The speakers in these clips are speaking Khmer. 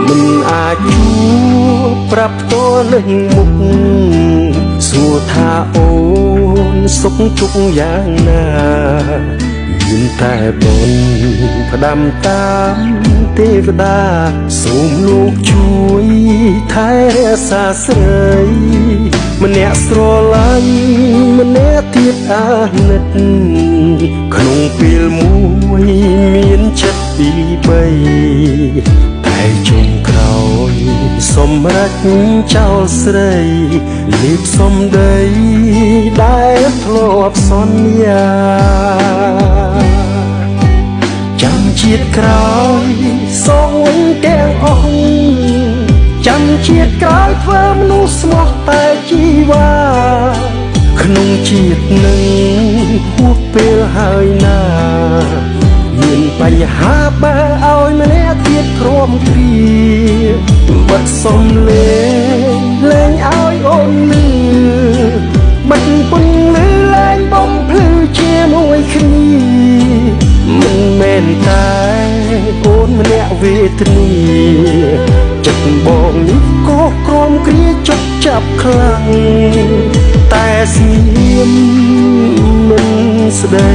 មិនអាចជួបប្រាប់ផ្ទាល់នឹងមុខសួរថាអូនសុខទុក្ខយ៉ាងណាមានតែបុណ្យផ្ដាំតាមទេវតាសូមលោកជួយថែរក្សាស្រីម្នាក់ស្រឡាញ់ម្នាក់ទៀតអាណិតក្នុងពេលមួយមានចិត្តពីរបីតែចុងក្រោយសម្រេចចោលស្រីលេបសំដីដែលធ្លាប់សន្យាចាំជាតិក្រោយសងវិញទាំងអស់ចាំជាតិក្រោយធ្វើមនុស្សស្មោះតែជីវ៉ាក្នុងជាតិនឹងហួសពេលហើយណាមានបញ្ហាបើឲ្យម្នាក់ទៀតព្រមគ្រាបិទសំលេងលែងឲ្យអូនលឺបិទពន្លឺលែងបំភ្លឺជាមួយគ្នាមិនមែនតែអូនម្នាក់វេទនាចិត្តបងនេះក៏ក្រំគ្រាចុកចាប់ខ្លាំងតែស្ងៀមមិនស្ដី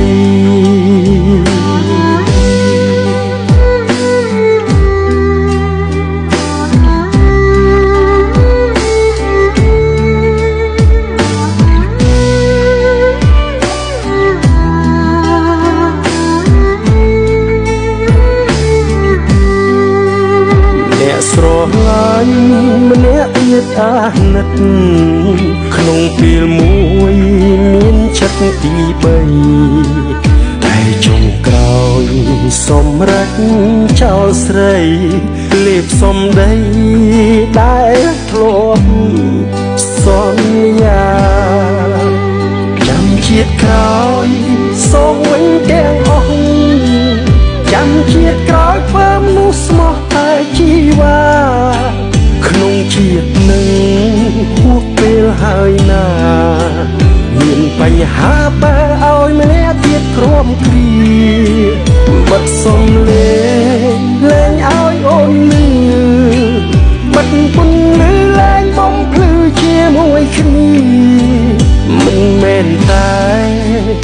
ស្រឡាញ់ម្នាក់ទៀតអាណិតក្នុងពេលមួយមានចិត្តទីបីតែចុងក្រោយសម្រេចចោលស្រីលេបសំដីដែលធ្លាប់សន្យាចាំជាតិក្រោយសងវិញទាំងអស់ចាំជាតិក្រោយធ្វើមនុស្សស្មោះតែជីវ៉ាក្នុងជាតិនឹងហួសពេលហើយណាមានបញ្ហាបើឲ្យម្នាក់ទៀតព្រមគ្រាបិទសំលេងលែងឲ្យអូនលឺបិទពន្លឺលែងបំភ្លឺជាមួយគ្នាមិនមែនតែ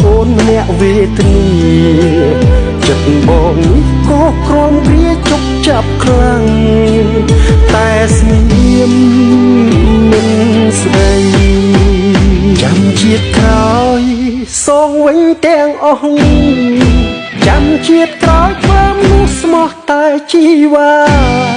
អូនម្នាក់វេទនាចិត្តបងនេះក៏ក្រំគ្រាចុកចាប់ខ្លាំងតែស្ងៀមមិនស្ដីចាំជាតិក្រោយសងវិញទាំងអស់ចាំជាតិក្រោយធ្វើមនុស្សស្មោះតែជីវ៉ា